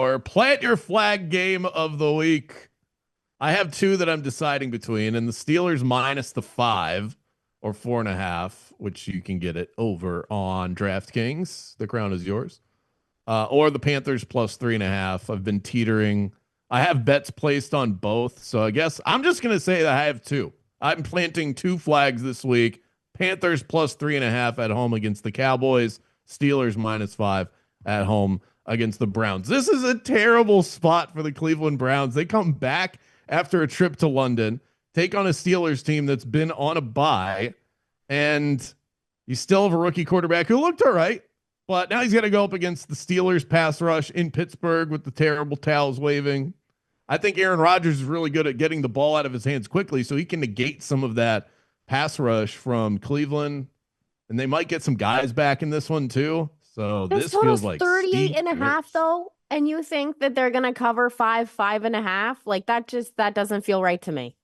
Or plant your flag game of the week. I have two that I'm deciding between, and the Steelers minus the 5 or 4.5, which you can get it over on DraftKings. The crown is yours. Or the Panthers plus 3.5. I've been teetering. I have bets placed on both, so I guess I'm just gonna say that I have two. I'm planting two flags this week. Panthers plus 3.5 at home against the Cowboys. Steelers minus 5 at home against the Browns. This is a terrible spot for the Cleveland Browns. They come back after a trip to London, take on a Steelers team that's been on a bye, and you still have a rookie quarterback who looked all right. But now he's got to go up against the Steelers pass rush in Pittsburgh with the terrible towels waving. I think Aaron Rodgers is really good at getting the ball out of his hands quickly, so he can negate some of that pass rush from Cleveland. And they might get some guys back in this one too. So This this feels total's like 38 steep and a half, worst. though. And you think that they're going to cover 5.5? Like that doesn't feel right to me.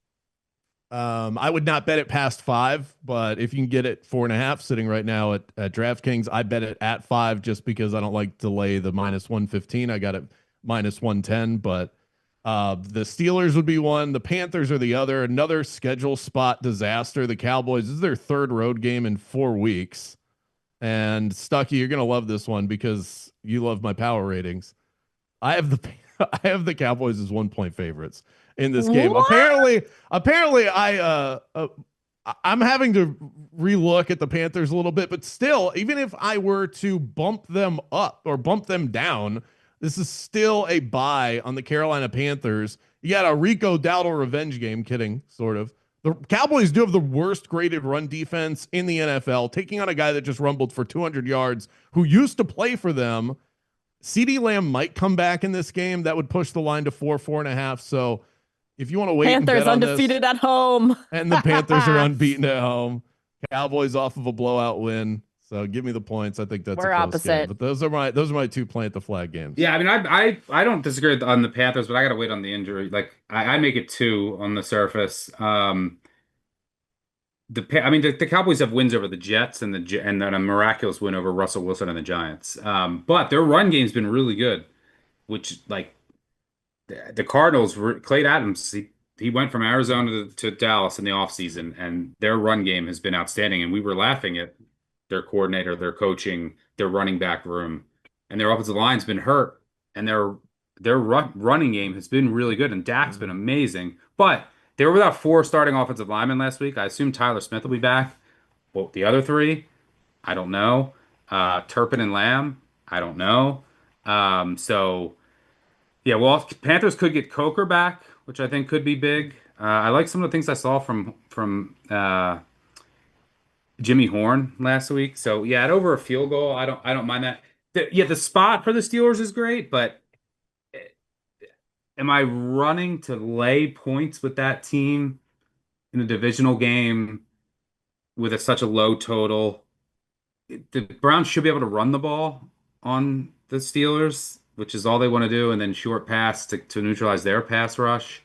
I would not bet it past 5, but if you can get it 4.5 sitting right now at DraftKings, I bet it at 5 just because I don't like to lay the minus 115. I got it minus 110, but the Steelers would be one. The Panthers are the other. Another schedule spot disaster. The Cowboys, this is their third road game in 4 weeks. And Stuckey, you're gonna love this one because you love my power ratings. I have the I have the Cowboys as 1 point favorites in this game. What? Apparently, I'm having to relook at the Panthers a little bit, but still, even if I were to bump them up or bump them down, this is still a buy on the Carolina Panthers. You got a Rico Dowdle revenge game. Kidding, sort of. The Cowboys do have the worst graded run defense in the NFL, taking on a guy that just rumbled for 200 yards, who used to play for them. CD Lamb might come back in this game. That would push the line to 4.5. So if you want to wait and Panthers bet on this, undefeated at home. and the Panthers are unbeaten at home, Cowboys off of a blowout win. So give me the points. I think that's a We're close game. opposite. But those are my two plant the flag games. Yeah, I mean, I don't disagree on the Panthers, but I gotta wait on the injury. Like I make it two on the surface. I mean, the Cowboys have wins over the Jets and then a miraculous win over Russell Wilson and the Giants. But their run game's been really good, which like the Cardinals, Clay Adams, he went from Arizona to Dallas in the offseason, and their run game has been outstanding. And we were laughing at their coordinator, their coaching, their running back room, and their offensive line's been hurt, and their running game has been really good, and Dak's been amazing. But they were without four starting offensive linemen last week. I assume Tyler Smith will be back. Well, the other three, I don't know. Turpin and Lamb, I don't know. So. Yeah, well, Panthers could get Coker back, which I think could be big. I like some of the things I saw from Jimmy Horn last week. So yeah, at over a field goal, I don't mind that. The spot for the Steelers is great, but am I running to lay points with that team in a divisional game with such a low total? The Browns should be able to run the ball on the Steelers, which is all they want to do, and then short pass to neutralize their pass rush.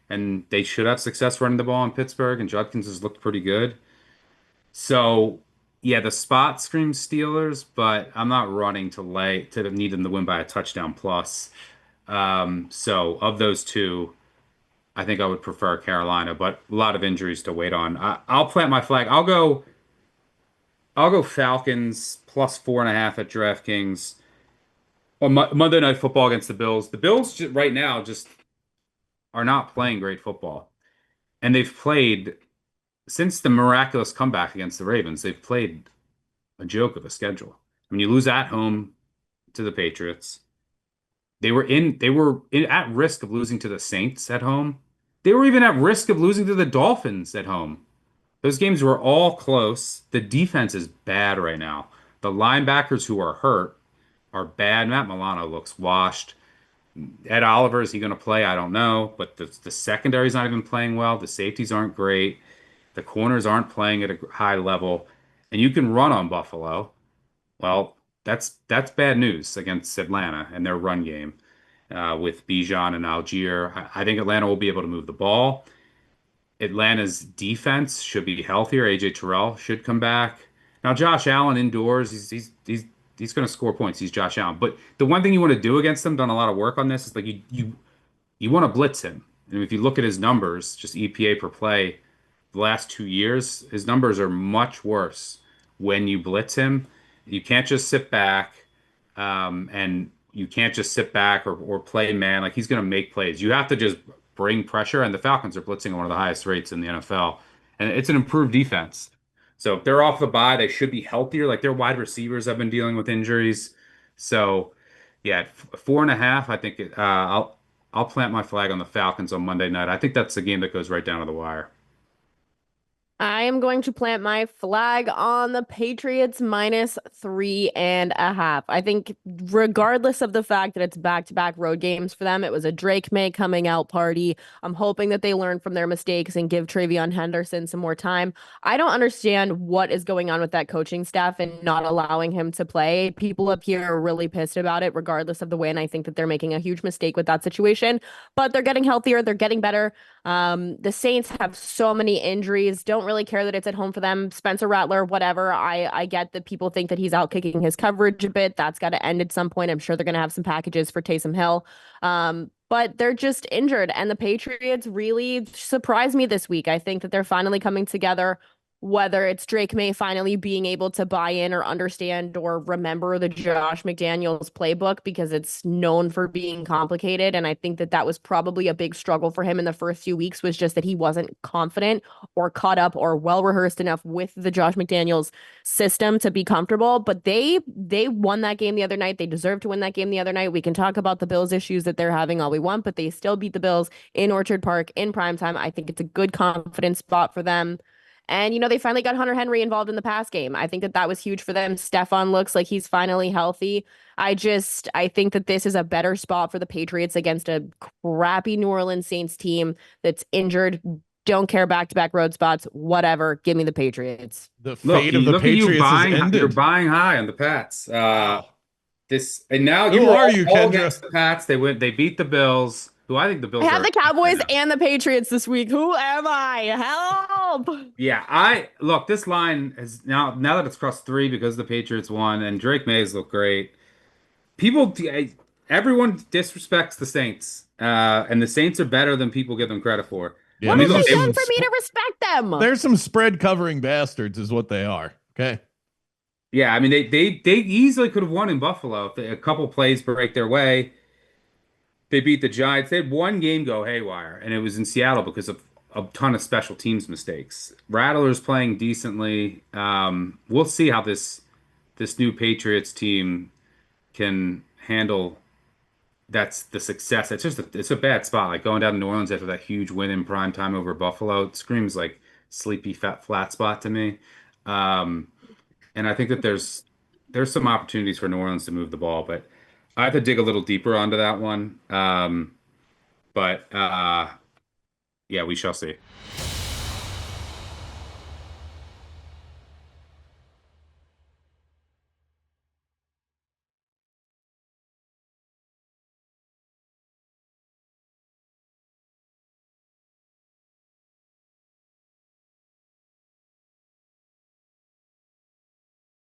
And they should have success running the ball in Pittsburgh, and Judkins has looked pretty good. So, yeah, the spot screams Steelers, but I'm not running to need them to win by a touchdown plus. So of those two, I think I would prefer Carolina, but a lot of injuries to wait on. I'll plant my flag. I'll go Falcons plus 4.5 at DraftKings on Monday Night Football against the Bills. The Bills right now just are not playing great football, and they've played since the miraculous comeback against the Ravens. They've played a joke of a schedule. I mean, you lose at home to the Patriots. They were at risk of losing to the Saints at home. They were even at risk of losing to the Dolphins at home. Those games were all close. The defense is bad right now. The linebackers who are hurt are bad. Matt Milano looks washed. Ed Oliver, is he going to play? I don't know. But the secondary's not even playing well. The safeties aren't great. The corners aren't playing at a high level. And you can run on Buffalo. Well, that's bad news against Atlanta and their run game with Bijan and Algier. I think Atlanta will be able to move the ball. Atlanta's defense should be healthier. AJ Terrell should come back. Now Josh Allen indoors, he's gonna score points. He's Josh Allen. But the one thing you want to do against him, done a lot of work on this, is like you want to blitz him. And if you look at his numbers, just EPA per play, the last 2 years, his numbers are much worse when you blitz him. You can't just sit back, and you can't just sit back or play man. Like he's going to make plays. You have to just bring pressure, and the Falcons are blitzing at one of the highest rates in the NFL, and it's an improved defense. So if they're off the bye, they should be healthier. Like their wide receivers have been dealing with injuries, so yeah, 4.5. I think I'll plant my flag on the Falcons on Monday night. I think that's the game that goes right down to the wire. I am going to plant my flag on the Patriots -3.5. I think regardless of the fact that it's back-to-back road games for them, it was a Drake May coming out party. I'm hoping that they learn from their mistakes and give Travion Henderson some more time. I don't understand what is going on with that coaching staff and not allowing him to play. People up here are really pissed about it, regardless of the win. I think that they're making a huge mistake with that situation, but they're getting healthier. They're getting better. The Saints have so many injuries. Don't really care that it's at home for them. Spencer Rattler, whatever. I get that people think that he's out kicking his coverage a bit. That's got to end at some point. I'm sure they're going to have some packages for Taysom Hill. But they're just injured, and the Patriots really surprised me this week. I think that they're finally coming together. Whether it's Drake May finally being able to buy in or understand or remember the Josh McDaniels playbook, because it's known for being complicated. And I think that that was probably a big struggle for him in the first few weeks, was just that he wasn't confident or caught up or well rehearsed enough with the Josh McDaniels system to be comfortable. But they won that game the other night. They deserve to win that game the other night. We can talk about the Bills issues that they're having all we want, but they still beat the Bills in Orchard Park in primetime. I think it's a good confidence spot for them. And, they finally got Hunter Henry involved in the pass game. I think that that was huge for them. Stefan looks like he's finally healthy. I think that this is a better spot for the Patriots against a crappy New Orleans Saints team that's injured. Don't care back-to-back road spots, whatever. Give me the Patriots. The fate of the Patriots has ended. You're buying high on the Pats. Wow. Now Who are you, all Kendra? against the Pats. They beat the Bills. Who I think the Bills I have are the Cowboys and the Patriots this week. Who am I? Help! Yeah, look, this line is now that it's crossed 3 because the Patriots won and Drake Mays look great. Everyone disrespects the Saints, and the Saints are better than people give them credit for. Yeah, What have they some done for me to respect them? There's some spread covering bastards, is what they are. Okay. Yeah, I mean they easily could have won in Buffalo if a couple plays break their way. They beat the Giants. They had one game go haywire, and it was in Seattle because of a ton of special teams mistakes. Rattler's playing decently. We'll see how this new Patriots team can handle that's the success. It's a bad spot. Like going down to New Orleans after that huge win in prime time over Buffalo, it screams like sleepy flat spot to me. And I think that there's some opportunities for New Orleans to move the ball, but I have to dig a little deeper onto that one. But yeah, we shall see.